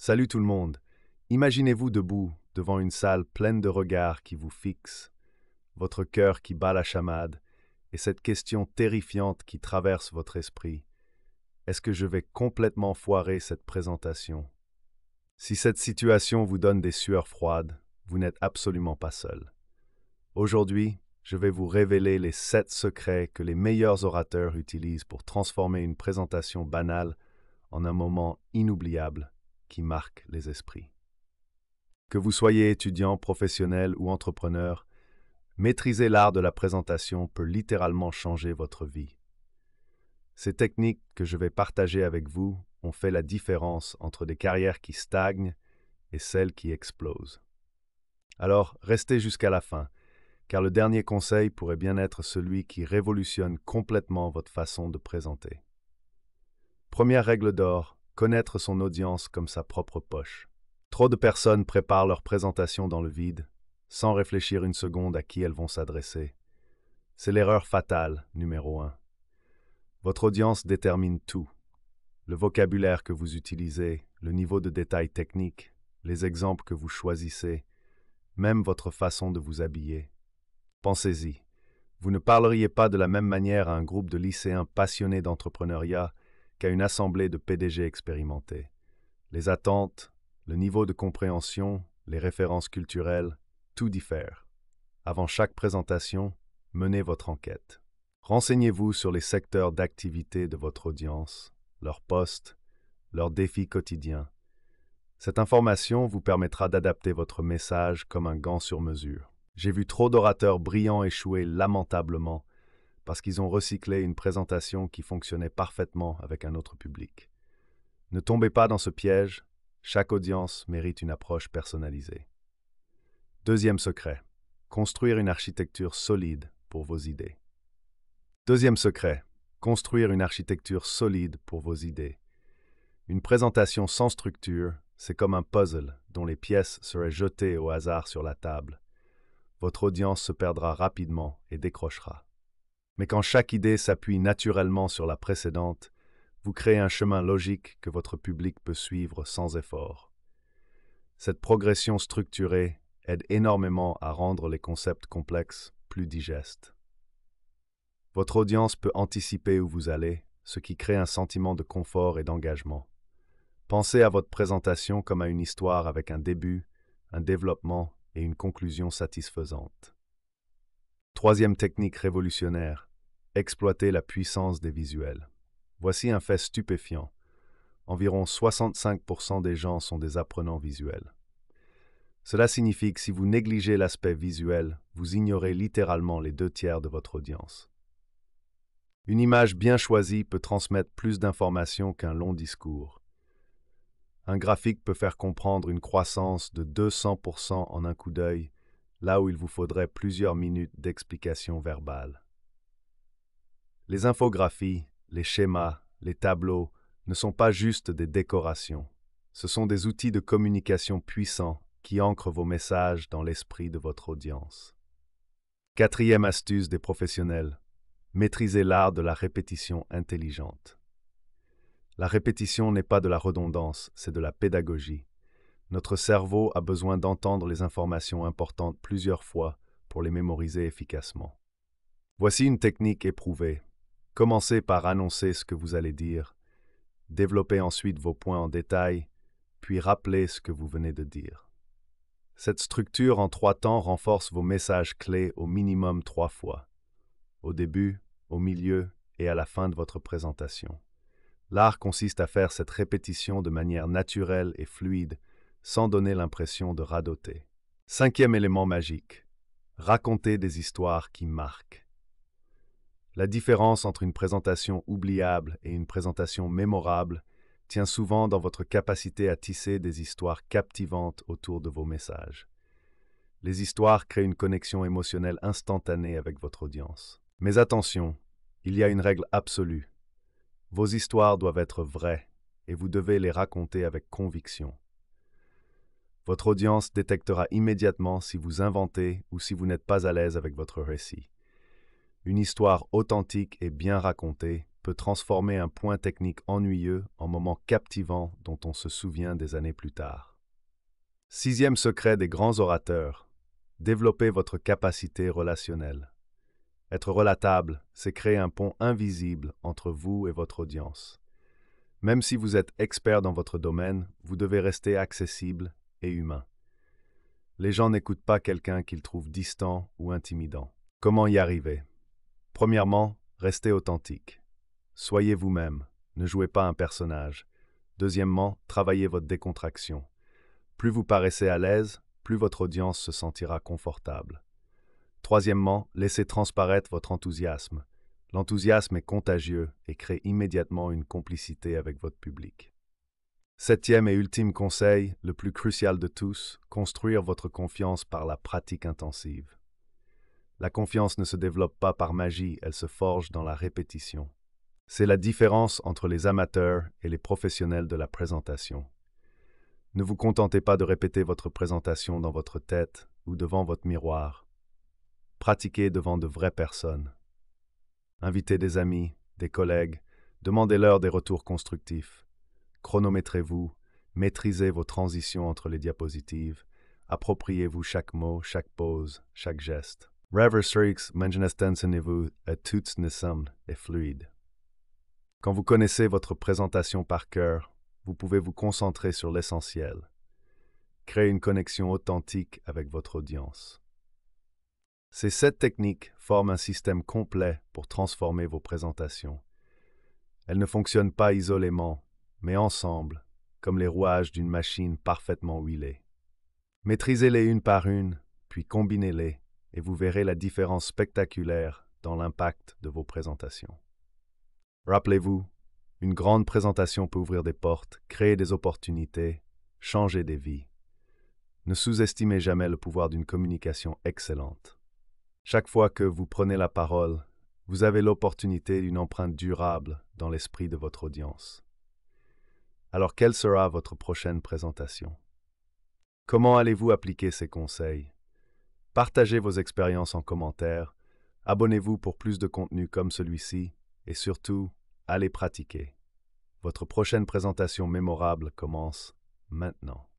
Salut tout le monde. Imaginez-vous debout devant une salle pleine de regards qui vous fixent, votre cœur qui bat la chamade, et cette question terrifiante qui traverse votre esprit. Est-ce que je vais complètement foirer cette présentation? Si cette situation vous donne des sueurs froides, vous n'êtes absolument pas seul. Aujourd'hui, je vais vous révéler les 7 secrets que les meilleurs orateurs utilisent pour transformer une présentation banale en un moment inoubliable qui marque les esprits. Que vous soyez étudiant, professionnel ou entrepreneur, maîtriser l'art de la présentation peut littéralement changer votre vie. Ces techniques que je vais partager avec vous ont fait la différence entre des carrières qui stagnent et celles qui explosent. Alors, restez jusqu'à la fin, car le dernier conseil pourrait bien être celui qui révolutionne complètement votre façon de présenter. Première règle d'or, connaître son audience comme sa propre poche. Trop de personnes préparent leur présentation dans le vide, sans réfléchir une seconde à qui elles vont s'adresser. C'est l'erreur fatale, numéro 1. Votre audience détermine tout. Le vocabulaire que vous utilisez, le niveau de détail technique, les exemples que vous choisissez, même votre façon de vous habiller. Pensez-y, vous ne parleriez pas de la même manière à un groupe de lycéens passionnés d'entrepreneuriat qu'à une assemblée de PDG expérimentés. Les attentes, le niveau de compréhension, les références culturelles, tout diffère. Avant chaque présentation, menez votre enquête. Renseignez-vous sur les secteurs d'activité de votre audience, leurs postes, leurs défis quotidiens. Cette information vous permettra d'adapter votre message comme un gant sur mesure. J'ai vu trop d'orateurs brillants échouer lamentablement parce qu'ils ont recyclé une présentation qui fonctionnait parfaitement avec un autre public. Ne tombez pas dans ce piège, chaque audience mérite une approche personnalisée. Deuxième secret, construire une architecture solide pour vos idées. Deuxième secret, construire une architecture solide pour vos idées. Une présentation sans structure, c'est comme un puzzle dont les pièces seraient jetées au hasard sur la table. Votre audience se perdra rapidement et décrochera. Mais quand chaque idée s'appuie naturellement sur la précédente, vous créez un chemin logique que votre public peut suivre sans effort. Cette progression structurée aide énormément à rendre les concepts complexes plus digestes. Votre audience peut anticiper où vous allez, ce qui crée un sentiment de confort et d'engagement. Pensez à votre présentation comme à une histoire avec un début, un développement et une conclusion satisfaisante. Troisième technique révolutionnaire, exploiter la puissance des visuels. Voici un fait stupéfiant. Environ 65% des gens sont des apprenants visuels. Cela signifie que si vous négligez l'aspect visuel, vous ignorez littéralement les 2/3 de votre audience. Une image bien choisie peut transmettre plus d'informations qu'un long discours. Un graphique peut faire comprendre une croissance de 200% en un coup d'œil, là où il vous faudrait plusieurs minutes d'explication verbale. Les infographies, les schémas, les tableaux ne sont pas juste des décorations. Ce sont des outils de communication puissants qui ancrent vos messages dans l'esprit de votre audience. Quatrième astuce des professionnels, maîtrisez l'art de la répétition intelligente. La répétition n'est pas de la redondance, c'est de la pédagogie. Notre cerveau a besoin d'entendre les informations importantes plusieurs fois pour les mémoriser efficacement. Voici une technique éprouvée. Commencez par annoncer ce que vous allez dire, développez ensuite vos points en détail, puis rappelez ce que vous venez de dire. Cette structure en 3 temps renforce vos messages clés au minimum 3 fois, au début, au milieu et à la fin de votre présentation. L'art consiste à faire cette répétition de manière naturelle et fluide, sans donner l'impression de radoter. Cinquième élément magique, raconter des histoires qui marquent. La différence entre une présentation oubliable et une présentation mémorable tient souvent dans votre capacité à tisser des histoires captivantes autour de vos messages. Les histoires créent une connexion émotionnelle instantanée avec votre audience. Mais attention, il y a une règle absolue. Vos histoires doivent être vraies et vous devez les raconter avec conviction. Votre audience détectera immédiatement si vous inventez ou si vous n'êtes pas à l'aise avec votre récit. Une histoire authentique et bien racontée peut transformer un point technique ennuyeux en moment captivant dont on se souvient des années plus tard. Sixième secret des grands orateurs, développez votre capacité relationnelle. Être relatable, c'est créer un pont invisible entre vous et votre audience. Même si vous êtes expert dans votre domaine, vous devez rester accessible et humain. Les gens n'écoutent pas quelqu'un qu'ils trouvent distant ou intimidant. Comment y arriver? Premièrement, restez authentique. Soyez vous-même, ne jouez pas un personnage. Deuxièmement, travaillez votre décontraction. Plus vous paraissez à l'aise, plus votre audience se sentira confortable. Troisièmement, laissez transparaître votre enthousiasme. L'enthousiasme est contagieux et crée immédiatement une complicité avec votre public. Septième et ultime conseil, le plus crucial de tous, construire votre confiance par la pratique intensive. La confiance ne se développe pas par magie, elle se forge dans la répétition. C'est la différence entre les amateurs et les professionnels de la présentation. Ne vous contentez pas de répéter votre présentation dans votre tête ou devant votre miroir. Pratiquez devant de vraies personnes. Invitez des amis, des collègues, demandez-leur des retours constructifs. Chronométrez-vous, maîtrisez vos transitions entre les diapositives, appropriez-vous chaque mot, chaque pause, chaque geste. Reverstrix mengenestenseniveau et tout nesum est fluide. Quand vous connaissez votre présentation par cœur, vous pouvez vous concentrer sur l'essentiel. Créer une connexion authentique avec votre audience. Ces 7 techniques forment un système complet pour transformer vos présentations. Elles ne fonctionnent pas isolément, mais ensemble, comme les rouages d'une machine parfaitement huilée. Maîtrisez-les une par une, puis combinez-les, et vous verrez la différence spectaculaire dans l'impact de vos présentations. Rappelez-vous, une grande présentation peut ouvrir des portes, créer des opportunités, changer des vies. Ne sous-estimez jamais le pouvoir d'une communication excellente. Chaque fois que vous prenez la parole, vous avez l'opportunité d'une empreinte durable dans l'esprit de votre audience. Alors, quelle sera votre prochaine présentation? Comment allez-vous appliquer ces conseils? Partagez vos expériences en commentaire, abonnez-vous pour plus de contenu comme celui-ci et surtout, allez pratiquer. Votre prochaine présentation mémorable commence maintenant.